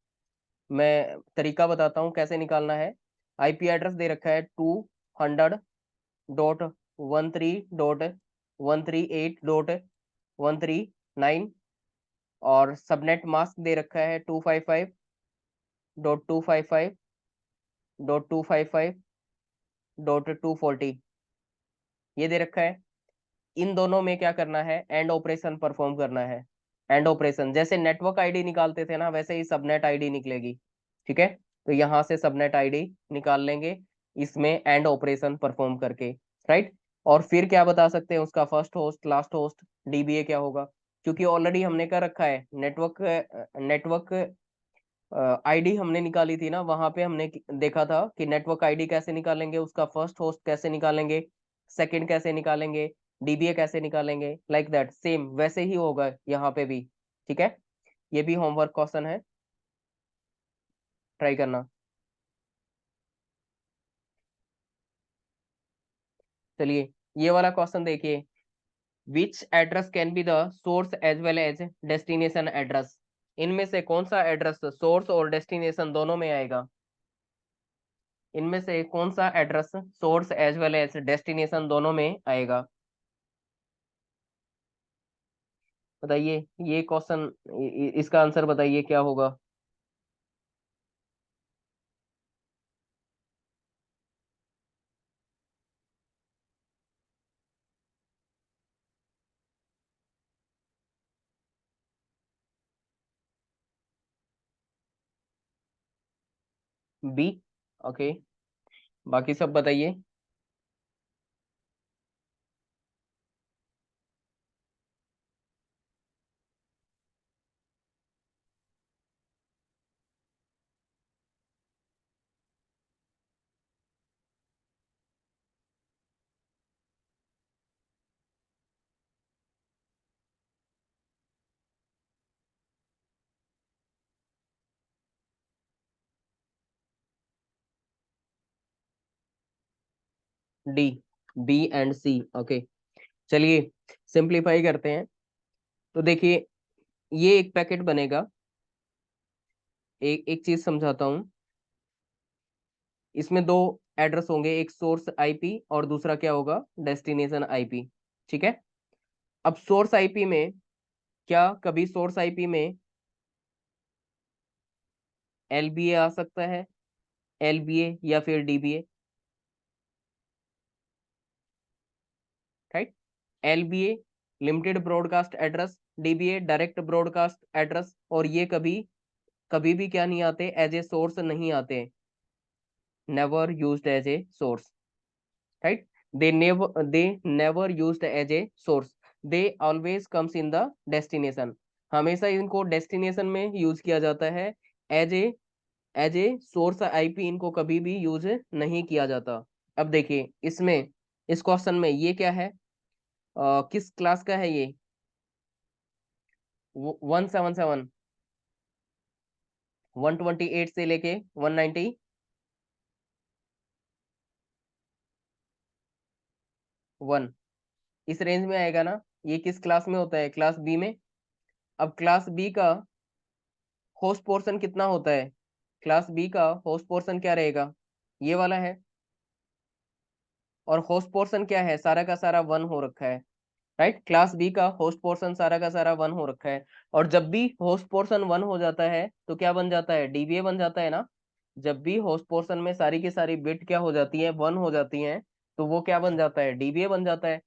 मैं तरीका बताता हूँ कैसे निकालना है। आईपी एड्रेस दे रखा है 200.138.139, और सबनेट मास्क दे रखा है 255.255.255.240, ये दे रखा है। इन दोनों में क्या करना है, एंड ऑपरेशन परफॉर्म करना है। एंड ऑपरेशन जैसे नेटवर्क आईडी निकालते थे ना, वैसे ही सबनेट आईडी निकलेगी, ठीक है। तो यहाँ से सबनेट आईडी निकाल लेंगे इसमें एंड ऑपरेशन परफॉर्म करके, राइट। और फिर क्या बता सकते हैं उसका first host last host dBA क्या होगा, क्योंकि ऑलरेडी हमने कर रखा है नेटवर्क आईडी हमने निकाली थी ना, वहां पे हमने देखा था कि नेटवर्क आईडी कैसे निकालेंगे, उसका फर्स्ट होस्ट कैसे निकालेंगे, सेकंड कैसे निकालेंगे, डीबीए कैसे निकालेंगे, लाइक दैट सेम वैसे ही होगा यहाँ पे भी, ठीक है। ये भी होमवर्क क्वेश्चन है, ट्राई करना। चलिए ये वाला क्वेश्चन देखिए, which address can be the source as well as destination address, इनमें से कौन सा एड्रेस सोर्स और डेस्टिनेशन दोनों में आएगा, इनमें से कौन सा address source as well as destination दोनों में आएगा, बताइए ये क्वेश्चन, इसका आंसर बताइए क्या होगा। बी, ओके, बाकी सब बताइए। D, B and C, okay. चलिए सिंप्लीफाई करते हैं। तो देखिए ये एक पैकेट बनेगा, एक एक चीज समझाता हूँ। इसमें दो एड्रेस होंगे, एक सोर्स आईपी और दूसरा क्या होगा, डेस्टिनेशन आईपी, ठीक है। अब सोर्स आईपी में क्या कभी सोर्स आईपी में एलबीए आ सकता है, एलबीए या फिर dBA, right. LBA limited broadcast address, dBA direct broadcast address, और ये कभी कभी भी क्या नहीं आते, एज ए सोर्स नहीं आते, never used as a source, right. They never used as a source, they always comes in the destination, हमेशा इनको डेस्टिनेशन में यूज किया जाता है, एज ए सोर्स आईपी इनको कभी भी यूज नहीं किया जाता। अब देखिए इसमें, इस क्वेश्चन में ये क्या है, किस क्लास का है ये, 177, 128 से लेके 191, इस रेंज में आएगा ना। ये किस क्लास में होता है, क्लास बी में। अब क्लास बी का होस्ट पोर्शन कितना होता है, क्लास बी का होस्ट पोर्शन क्या रहेगा, ये वाला है। और होस्ट पोर्शन क्या है, सारा का सारा वन हो रखा है, राइट। क्लास बी का होस्ट पोर्शन सारा का सारा वन हो रखा है, और जब भी होस्ट पोर्शन वन हो जाता है तो क्या बन जाता है, डीबीए बन जाता है ना। जब भी होस्ट पोर्शन में सारी की सारी बिट क्या हो जाती है, वन हो जाती हैं, तो वो क्या बन जाता है, डीबीए बन जाता है।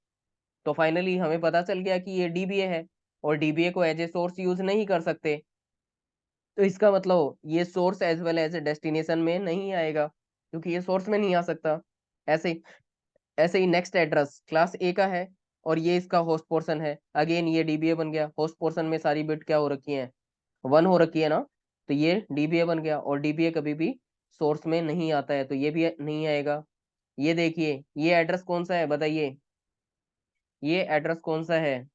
तो फाइनली हमें पता चल गया कि ये डीबीए है, और डीबीए को एज ए सोर्स यूज नहीं कर सकते, तो इसका मतलब ये source as well as a destination में नहीं आएगा, क्योंकि ये सोर्स में नहीं आ सकता। ऐसे ऐसे ही नेक्स्ट एड्रेस क्लास ए का है, और ये इसका होस्ट पोर्शन है, अगेन ये डीबीए बन गया, होस्ट पोर्शन में सारी बिट क्या हो रखी हैं, वन हो रखी है ना, तो ये डीबीए बन गया, और डीबीए कभी भी सोर्स में नहीं आता है, तो ये भी नहीं आएगा। ये देखिए, ये एड्रेस कौन सा है बताइए, ये एड्रेस कौन सा है?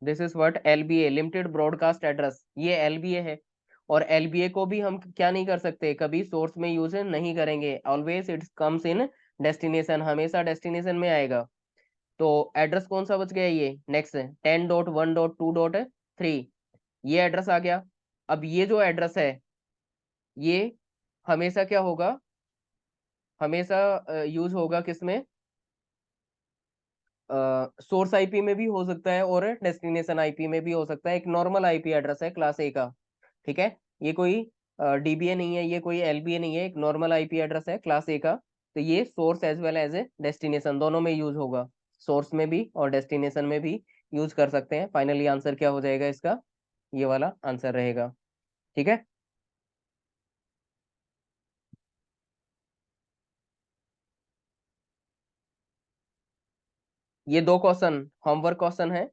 This is what, LBA, limited broadcast address, ये एलबीए है। और एलबीए को भी हम क्या नहीं कर सकते, कभी सोर्स में यूज नहीं करेंगे, always it comes in destination, हमेशा डेस्टिनेशन में आएगा। तो एड्रेस कौन सा बच गया, ये नेक्स्ट 10.1.2.3, ये एड्रेस आ गया। अब ये जो एड्रेस है, ये हमेशा क्या होगा, हमेशा यूज होगा किसमें, सोर्स आईपी में भी हो सकता है और डेस्टिनेशन आईपी में भी हो सकता है। एक नॉर्मल आईपी एड्रेस है क्लास ए का, ठीक है, ये कोई डीबीए नहीं है, ये कोई एलबीए नहीं है, एक नॉर्मल आईपी एड्रेस है क्लास ए का। तो ये source as well as a destination दोनों में यूज होगा, सोर्स में भी और डेस्टिनेशन में भी यूज कर सकते हैं। फाइनली आंसर क्या हो जाएगा इसका, ये वाला आंसर रहेगा, ठीक है। ये दो क्वेश्चन होमवर्क क्वेश्चन है,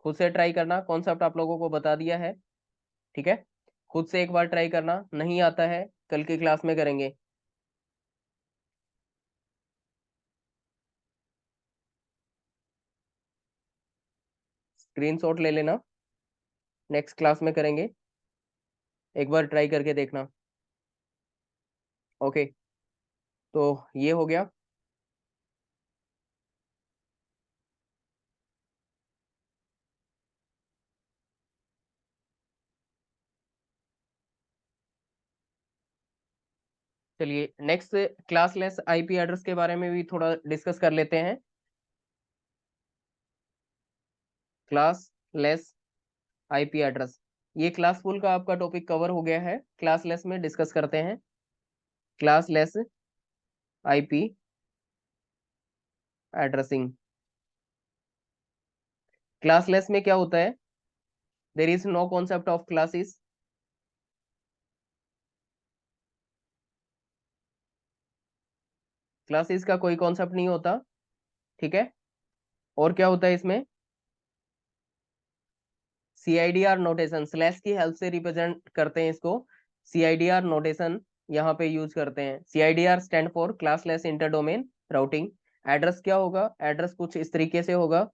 खुद से ट्राई करना, कॉन्सेप्ट आप लोगों को बता दिया है, ठीक है। खुद से एक बार ट्राई करना, नहीं आता है कल की क्लास में करेंगे। स्क्रीनशॉट ले लेना, नेक्स्ट क्लास में करेंगे, एक बार ट्राई करके देखना। ओके, तो ये हो गया। चलिए नेक्स्ट क्लासलेस आईपी एड्रेस के बारे में भी थोड़ा डिस्कस कर लेते हैं। क्लासलेस आईपी एड्रेस, ये क्लास फुल का आपका टॉपिक कवर हो गया है, क्लासलेस में डिस्कस करते हैं। क्लासलेस आईपी एड्रेसिंग, क्लासलेस में क्या होता है, there is no concept of classes, classes का कोई कॉन्सेप्ट नहीं होता, ठीक है। और क्या होता है इसमें, सीआईडीआर नोटेशन, स्लैश की हेल्प से रिप्रेजेंट करते हैं इसको, सीआईडीआर नोटेशन यहाँ पे यूज करते हैं। CIDR stand for classless inter domain routing. Address क्या होगा, एड्रेस कुछ इस तरीके से होगा,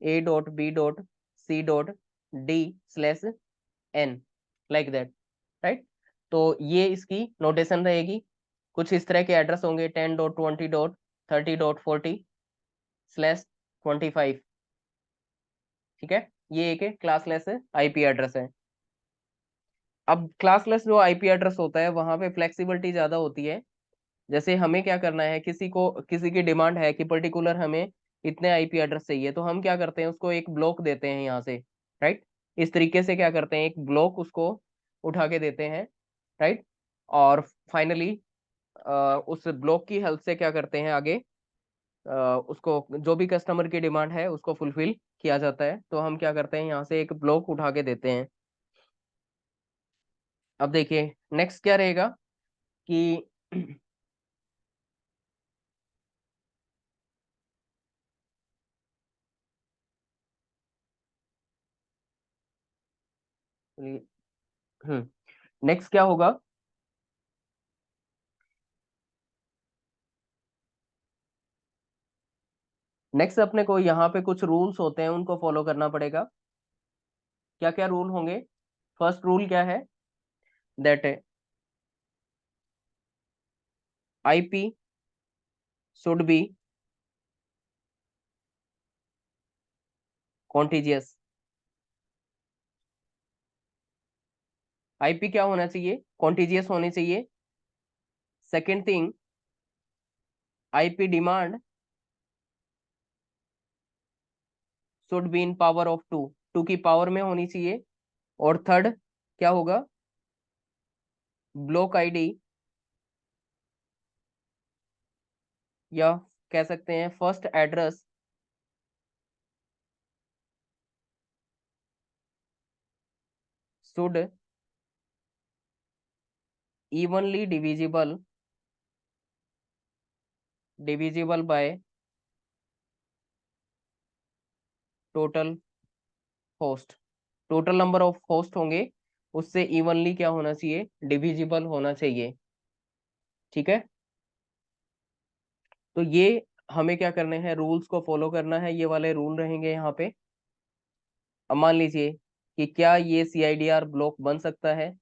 a.b.c.d/n, लाइक दैट, राइट। तो ये इसकी नोटेशन रहेगी, कुछ इस तरह के एड्रेस होंगे, 10.20.30.40.25, ठीक है। ये एक क्लासलेस आईपी एड्रेस है। अब क्लासलेस जो आईपी एड्रेस होता है वहां पे फ्लेक्सिबिलिटी ज्यादा होती है। जैसे हमें क्या करना है, किसी को, किसी की डिमांड है कि पर्टिकुलर हमें इतने आईपी एड्रेस चाहिए, तो हम क्या करते हैं, उसको एक ब्लॉक देते हैं यहाँ से, राइट। इस तरीके से क्या करते हैं, एक ब्लॉक उसको उठा के देते हैं, राइट। और फाइनली उस ब्लॉक की हेल्प से क्या करते हैं आगे, उसको जो भी कस्टमर की डिमांड है उसको फुलफिल किया जाता है। तो हम क्या करते हैं, यहाँ से एक ब्लॉक उठा के देते हैं। अब देखिए नेक्स्ट क्या रहेगा कि हम्म, नेक्स्ट क्या होगा, नेक्स्ट अपने को यहाँ पे कुछ रूल्स होते हैं उनको फॉलो करना पड़ेगा। क्या क्या रूल होंगे, फर्स्ट रूल क्या है, that IP should be contiguous. IP क्या होना चाहिए, कॉन्टिजियस होनी चाहिए। Second thing, IP demand should be in power of two, two की पावर में होनी चाहिए। और थर्ड क्या होगा, ब्लॉक आईडी, या कह सकते हैं first address should evenly divisible by total host. Total number of host होंगे, उससे इवनली क्या होना चाहिए, डिविजिबल होना चाहिए। ठीक है, तो ये हमें क्या करने हैं, रूल्स को फॉलो करना है, ये वाले रूल रहेंगे यहाँ पे। अब मान लीजिए कि क्या ये CIDR ब्लॉक बन सकता है।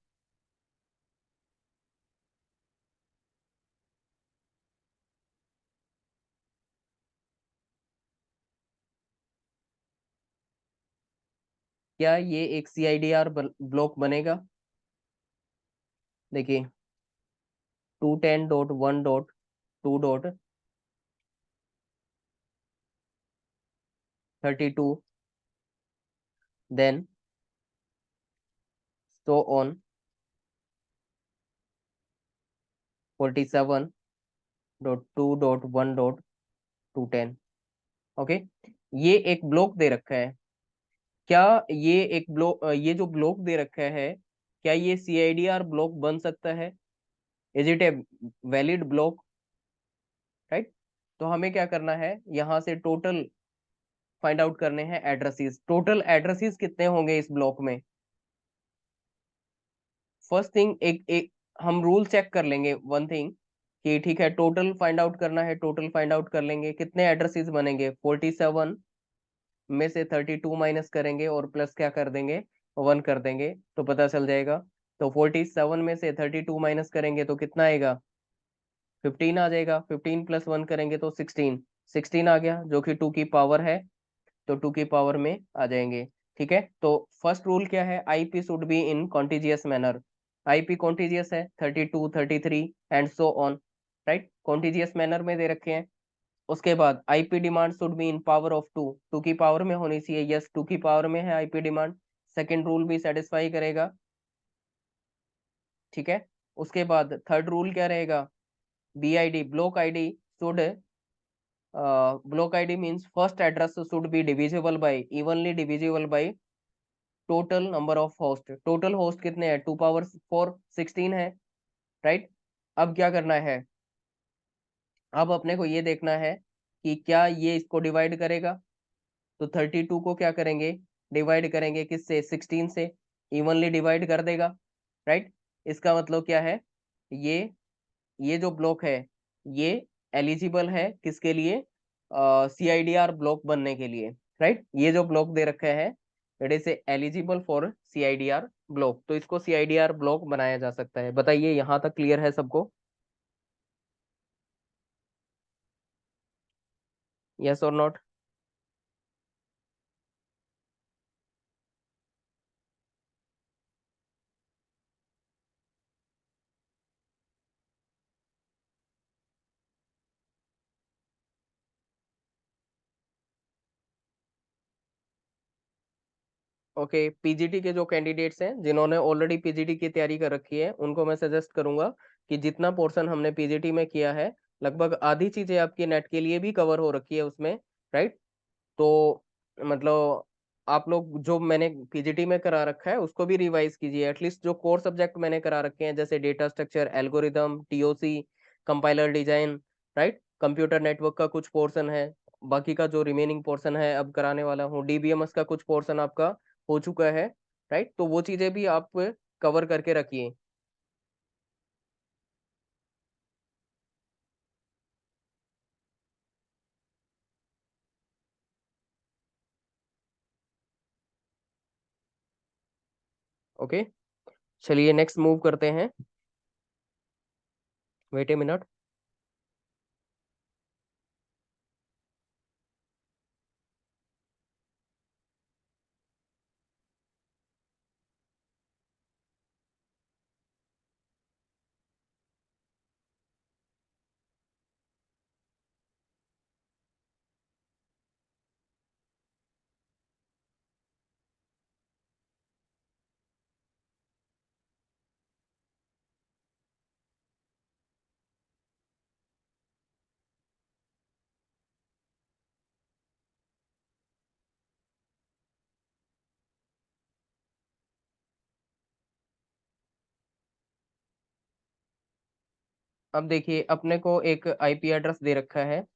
क्या ये एक CIDR ब्लॉक बनेगा। देखिए 210.1.2.32, देन सो ऑन 47.2.1.210। ओके, ये एक ब्लॉक दे रखा है। क्या ये एक ब्लॉक, ये जो ब्लॉक दे रखा है, क्या ये CIDR ब्लॉक बन सकता है। Is it a valid block, right. तो हमें क्या करना है, यहाँ से टोटल फाइंड आउट करने हैं एड्रेसेस। टोटल एड्रेसेस कितने होंगे इस ब्लॉक में। फर्स्ट थिंग, एक हम रूल चेक कर लेंगे वन थिंग, कि ठीक है टोटल फाइंड आउट करना है, टोटल फाइंड आउट कर लेंगे कितने एड्रेसेस बनेंगे। 47 में से 32 माइनस करेंगे और प्लस क्या कर देंगे, 1 कर देंगे, तो पता चल जाएगा। तो 47 में से 32 माइनस करेंगे तो कितना आएगा, 15 आ जाएगा। 15 प्लस 1 करेंगे तो 16, 16 आ गया, जो कि 2 की पावर है, तो 2 की पावर में आ जाएंगे। ठीक है, तो फर्स्ट रूल क्या है, IP should be in contiguous manner. IP contiguous है, 32, 33 and so on, right, contiguous manner में दे रखे हैं। उसके बाद IP demand should be in power of 2, 2 की पावर में होनी चाहिए। यस, 2 की पावर में है IP डिमांड, सेकेंड रूल भी सेटिस्फाई करेगा। ठीक है, उसके बाद थर्ड रूल क्या रहेगा, BID block ID should, block ID means first address should be divisible by, evenly divisible by total number of host। total host कितने हैं, 2 पावर 4, 16 है, राइट। अब क्या करना है, अब अपने को ये देखना है कि क्या ये इसको डिवाइड करेगा। तो 32 को क्या करेंगे, डिवाइड करेंगे किससे, 16 से, इवनली डिवाइड कर देगा, राइट। इसका मतलब क्या है, ये ये जो ब्लॉक है, ये एलिजिबल है किसके लिए, CIDR ब्लॉक बनने के लिए, राइट। ये जो ब्लॉक दे रखा है, it is eligible for CIDR block, तो इसको CIDR ब्लॉक बनाया जा सकता है। बताइए यहाँ तक क्लियर है सबको, यस और नॉट। ओके, PGT के जो कैंडिडेट्स हैं जिन्होंने ऑलरेडी PGT की तैयारी कर रखी है, उनको मैं सजेस्ट करूंगा कि जितना पोर्शन हमने PGT में किया है, लगभग आधी चीजें आपकी नेट के लिए भी कवर हो रखी है उसमें, राइट। तो मतलब आप लोग जो मैंने PGT में करा रखा है उसको भी रिवाइज कीजिए। एटलीस्ट जो कोर सब्जेक्ट मैंने करा रखे हैं, जैसे data structure, algorithm, TOC, compiler design, right, computer network का कुछ पोर्शन है, बाकी का जो रिमेनिंग पोर्शन है अब कराने वाला हूँ, DBMS का कुछ पोर्शन आपका हो चुका है, राइट। तो वो चीजें भी आप कवर करके रखिए। ओके, चलिए नेक्स्ट मूव करते हैं। Wait a minute. अब देखिए अपने को एक आईपी एड्रेस दे रखा है,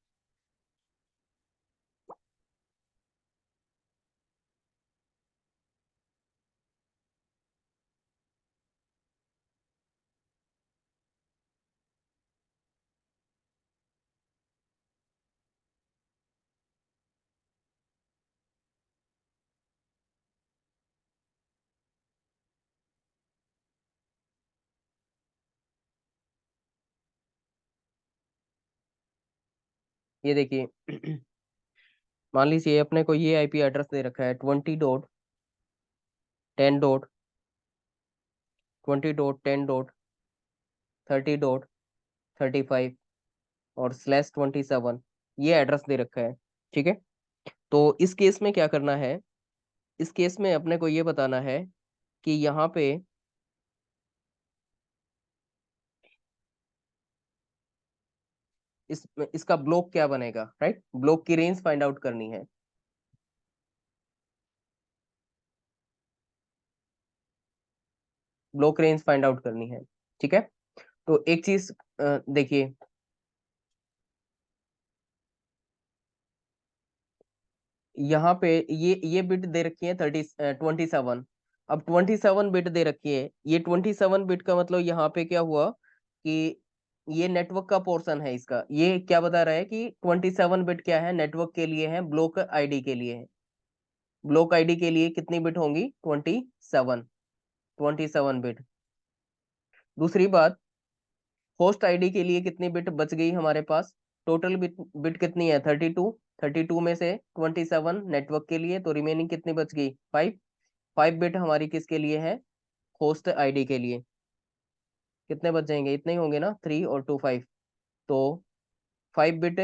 ये देखिए मान लीजिए अपने को ये आईपी एड्रेस दे रखा है 20.10.20.10.30.35 और /27, ये एड्रेस दे रखा है। ठीक है, तो इस केस में क्या करना है, इस केस में अपने को ये बताना है कि यहाँ पे इसका ब्लॉक क्या बनेगा, राइट, ब्लॉक की रेंज फाइंड आउट करनी है। ब्लॉक रेंज फाइंड आउट करनी है। ठीक है, तो एक चीज देखिए, यहाँ पे ये बिट दे रखी है 27। अब 27 बिट दे रखी है, ये 27 बिट का मतलब यहाँ पे क्या हुआ कि ये नेटवर्क का पोर्शन है इसका, ये क्या बता रहा है कि 27 बिट क्या है, नेटवर्क के लिए है, ब्लॉक आईडी के लिए है। ब्लॉक आईडी के लिए कितनी बिट होंगी, 27 बिट। दूसरी बात, होस्ट आईडी के लिए कितनी बिट बच गई हमारे पास, टोटल बिट कितनी है, 32। 32 में से 27 नेटवर्क के लिए, तो रिमेनिंग कितनी बच गई, 5। 5 बिट हमारी किसके लिए है, होस्ट आईडी के लिए। कितने बच जाएंगे, इतने ही होंगे ना, 3 और 2 5। तो 5 बिट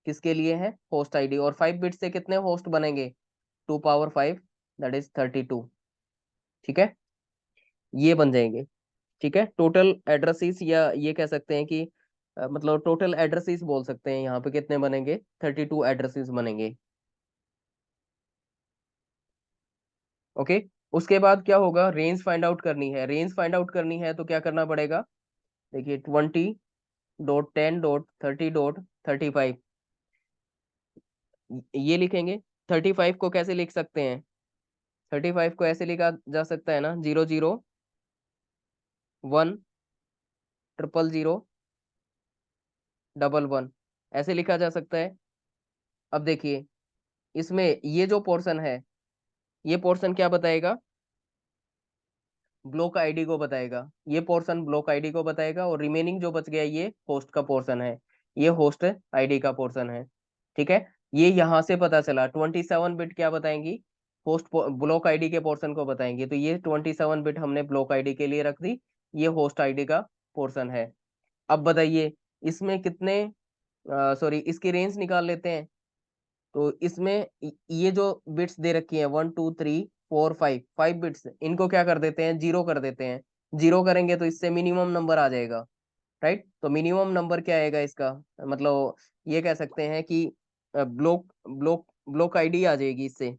किसके लिए है, होस्ट आईडी, और 5 बिट से कितने होस्ट बनेंगे, 2 पावर 5, दैट इज 32। ठीक है, ये बन जाएंगे। ठीक है, टोटल एड्रेसेस, या ये कह सकते हैं कि मतलब टोटल एड्रेसेस बोल सकते हैं, यहाँ पे कितने बनेंगे, 32 एड्रेसेस बनेंगे। ओके, उसके बाद क्या होगा, रेंज फाइंड आउट करनी है। रेंज फाइंड आउट करनी है तो क्या करना पड़ेगा, देखिए 20.10.30.35 ये लिखेंगे। 35 को कैसे लिख सकते हैं, 35 को ऐसे लिखा जा सकता है ना, 001 000 111, ऐसे लिखा जा सकता है। अब देखिए इसमें ये जो पोर्शन है, ये पोर्शन क्या बताएगा, ब्लॉक आईडी को बताएगा, ये पोर्शन ब्लॉक आईडी को बताएगा, और रिमेनिंग जो बच गया ये होस्ट का पोर्शन है, ये होस्ट आईडी का पोर्शन है। ठीक है, ये यहां से पता चला 27 बिट क्या बताएंगी, होस्ट ब्लॉक आईडी के पोर्शन को बताएंगे, तो ये 27 बिट हमने ब्लॉक आईडी के लिए रख दी, ये होस्ट आईडी का पोर्शन है। अब बताइए इसमें कितने, सॉरी इसकी रेंज निकाल लेते हैं। तो इसमें ये जो बिट्स दे रखी है 1 2 3 4 5, 5 बिट्स, इनको क्या कर देते हैं, जीरो कर देते हैं। जीरो करेंगे तो इससे मिनिमम नंबर आ जाएगा, राइट, तो मिनिमम नंबर क्या आएगा इसका, मतलब ये कह सकते हैं कि ब्लॉक ब्लॉक ब्लॉक आईडी आ जाएगी इससे।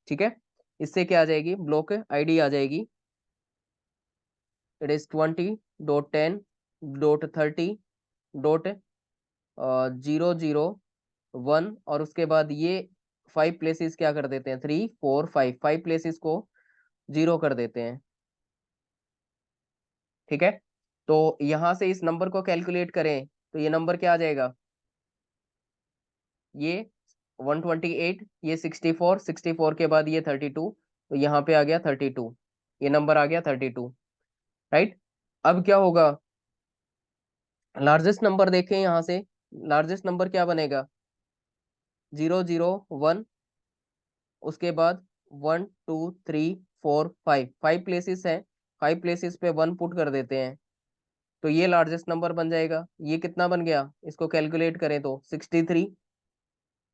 ठीक है, इससे क्या आ जाएगी, ब्लॉक आईडी आ जाएगी, इट इज 20.10.30.001, और उसके बाद ये 5 प्लेसेस क्या कर देते हैं, 3 4 5, 5 प्लेसेस को जीरो कर देते हैं। ठीक है, तो यहां से इस नंबर को कैलकुलेट करें तो ये नंबर क्या आ जाएगा, ये 128, ये 64, 64 के बाद ये 32, तो यहाँ पे आ गया 32, ये नंबर आ गया 32, राइट। अब क्या होगा, लार्जेस्ट नंबर देखें यहाँ से, लार्जेस्ट नंबर क्या बनेगा, 0 0 1, उसके बाद 1 2 3 4 5, 5 प्लेसेस है, 5 प्लेसेस पे 1 पुट कर देते हैं, तो ये लार्जेस्ट नंबर बन जाएगा। ये कितना बन गया, इसको कैलकुलेट करें तो 63,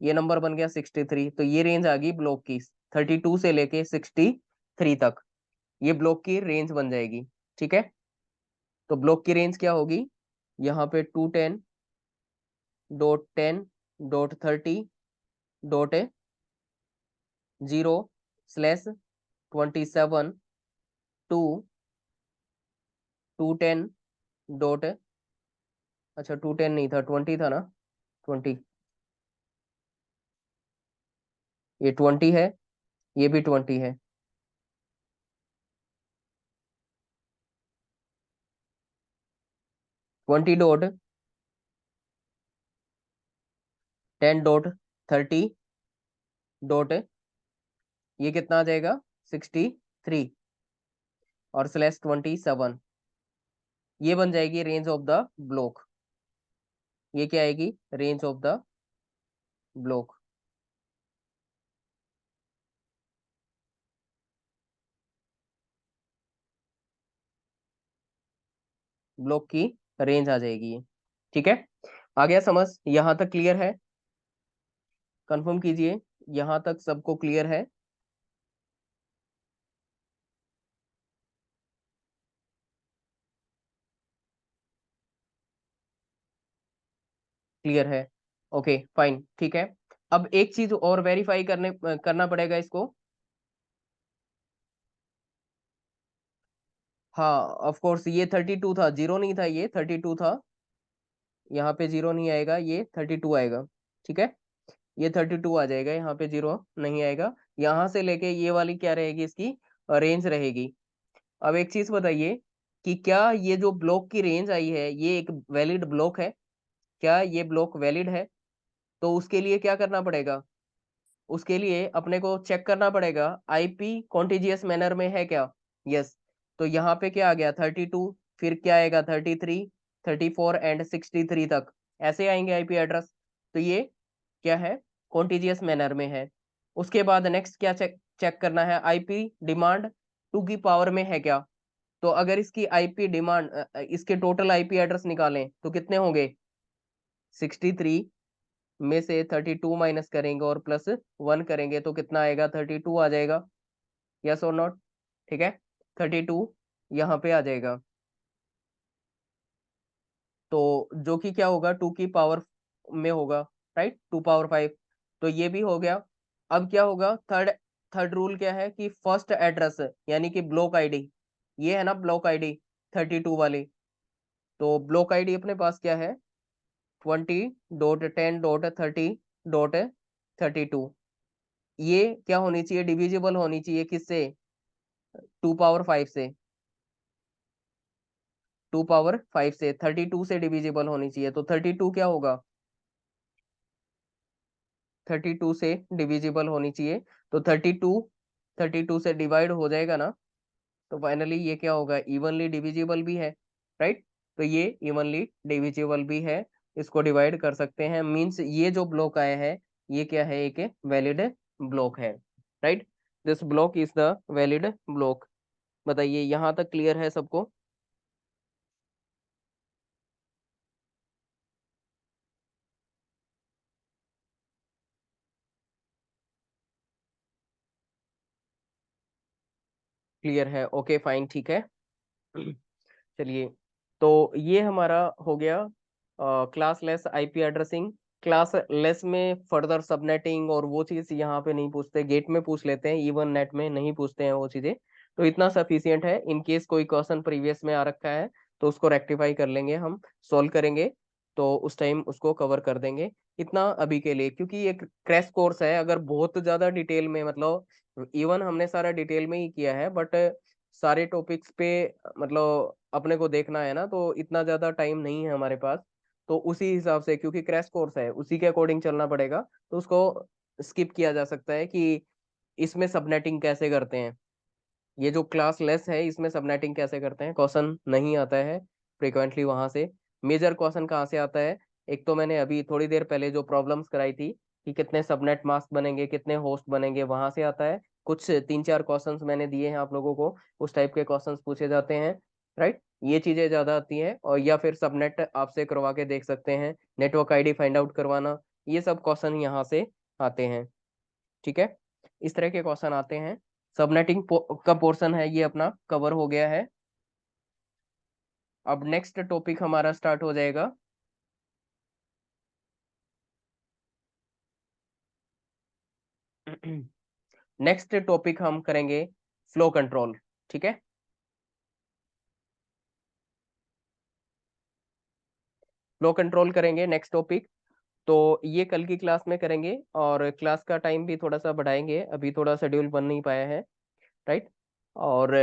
ये नंबर बन गया 63, तो ये रेंज आ गई ब्लॉक की, 32 से लेके 63 तक, ये ब्लॉक की रेंज बन जाएगी। ठीक है, तो ब्लॉक की रेंज क्या होगी, यहाँ पे 210.10.30.0/27 टू 210 डॉट, अच्छा 210 नहीं था, 20 था ना, 20, ये 20 है, ये भी 20 है, 20 डॉट 10 डॉट 30 डॉट, ये कितना आ जाएगा, 63, और /27, ये बन जाएगी रेंज ऑफ द ब्लॉक। ये क्या आएगी, range of the block. Block की रेंज आ जाएगी ये। ठीक है, आ गया समझ, यहां तक क्लियर है? कंफर्म कीजिए, यहां तक सबको क्लियर है? क्लियर है, ओके फाइन, ठीक है। अब एक चीज और वेरीफाई करना पड़ेगा इसको। हाँ ऑफ कोर्स, ये 32 था, जीरो नहीं था, ये 32 था, यहाँ पे जीरो नहीं आएगा, ये 32 आएगा। ठीक है, ये 32 आ जाएगा, यहाँ पे जीरो नहीं आएगा। यहाँ से लेके ये वाली क्या रहेगी, इसकी रेंज रहेगी। अब एक चीज बताइए कि क्या ये जो ब्लॉक की रेंज आई है, ये एक वैलिड ब्लॉक है? क्या ये ब्लॉक वैलिड है? तो उसके लिए क्या करना पड़ेगा, उसके लिए अपने को चेक करना पड़ेगा आईपी कॉन्टिजियस मैनर में है क्या। यस, तो यहाँ पे क्या आ गया, 32, फिर क्या आएगा, 33, 34 एंड 63 तक, ऐसे आएंगे आईपी एड्रेस। तो ये क्या है, कॉन्टिजियस मैनर में है। उसके बाद नेक्स्ट क्या चेक चेक करना है, आईपी डिमांड 2 की पावर में है क्या। तो अगर इसकी आईपी डिमांड, इसके टोटल आईपी एड्रेस निकालें तो कितने होंगे, 63 में से 32 माइनस करेंगे और +1 करेंगे तो कितना आएगा, 32 आ जाएगा। यस और नॉट, ठीक है, 32 यहाँ पे आ जाएगा। तो जो कि क्या होगा, 2 की पावर में होगा, राइट, 2 पावर 5। तो ये भी हो गया। अब क्या होगा, थर्ड थर्ड रूल क्या है कि फर्स्ट एड्रेस यानी कि ब्लॉक आईडी, ये है ना ब्लॉक आईडी 32 वाली। तो ब्लॉक आईडी अपने पास क्या है, 20.10.30.32। ये क्या होनी चाहिए, डिविजिबल होनी चाहिए किससे, 2 पावर 5 से, 2 पावर 5 से, 32 से डिविजिबल होनी चाहिए। तो 32 क्या होगा, 32 से डिविजिबल होनी चाहिए। तो 32 से डिवाइड हो जाएगा ना, तो फाइनली ये क्या होगा, इवनली डिविजिबल भी है, राइट। तो ये इवनली डिविजिबल भी है, इसको डिवाइड कर सकते हैं, मींस ये जो ब्लॉक आया है ये क्या है, एक वैलिड ब्लॉक है, right. This block is the valid block. बताइए यहाँ तक क्लियर है सबको? क्लियर है, ओके फाइन, ठीक है। चलिए, तो ये हमारा हो गया class less IP addressing. Class less में फर्दर सबनेटिंग और वो चीज यहाँ पे नहीं पूछते, गेट में पूछ लेते हैं, इवन नेट में नहीं पूछते हैं वो चीजें। तो इतना सफिशियंट है, इन केस कोई क्वेश्चन प्रीवियस में आ रखा है तो उसको रेक्टिफाई कर लेंगे, हम सॉल्व करेंगे, तो उस टाइम उसको कवर कर देंगे। इतना अभी के लिए, क्योंकि ये क्रैश कोर्स है, अगर बहुत ज्यादा डिटेल में, मतलब इवन हमने सारा डिटेल में ही किया है, बट सारे टॉपिक्स पे मतलब अपने को देखना है ना, तो इतना ज्यादा टाइम नहीं है हमारे पास। तो उसी हिसाब से, क्योंकि क्रैश कोर्स है, उसी के अकॉर्डिंग चलना पड़ेगा, तो उसको स्किप किया जा सकता है कि इसमें सबनेटिंग कैसे करते हैं। ये जो क्लास लेस है इसमें सबनेटिंग कैसे करते हैं, क्वेश्चन नहीं आता है फ्रिक्वेंटली वहां से। मेजर क्वेश्चन कहाँ से आता है, एक तो मैंने अभी थोड़ी देर पहले जो प्रॉब्लम्स कराई थी कि कितने सबनेट मास्क बनेंगे, कितने होस्ट बनेंगे, वहां से आता है। कुछ 3-4 क्वेश्चंस मैंने दिए हैं आप लोगों को, उस टाइप के क्वेश्चंस पूछे जाते हैं, राइट। ये चीजें ज्यादा आती हैं, और या फिर सबनेट आपसे करवा के देख सकते हैं, नेटवर्क आईडी फाइंड आउट करवाना, ये सब क्वेश्चन यहाँ से आते हैं। ठीक है, इस तरह के क्वेश्चन आते हैं। सबनेटिंग का पोर्शन है ये अपना कवर हो गया है। अब नेक्स्ट टॉपिक हमारा स्टार्ट हो जाएगा। नेक्स्ट टॉपिक हम करेंगे फ्लो कंट्रोल। ठीक है, फ्लो कंट्रोल करेंगे नेक्स्ट टॉपिक। तो ये कल की क्लास में करेंगे, और क्लास का टाइम भी थोड़ा सा बढ़ाएंगे, अभी थोड़ा शेड्यूल बन नहीं पाया है, राइट। और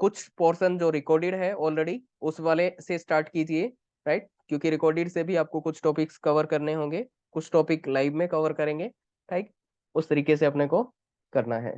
कुछ पोर्शन जो रिकॉर्डेड है ऑलरेडी उस वाले से स्टार्ट कीजिए, राइट, क्योंकि रिकॉर्डेड से भी आपको कुछ टॉपिक्स कवर करने होंगे, कुछ टॉपिक लाइव में कवर करेंगे, राइट। उस तरीके से अपने को करना है।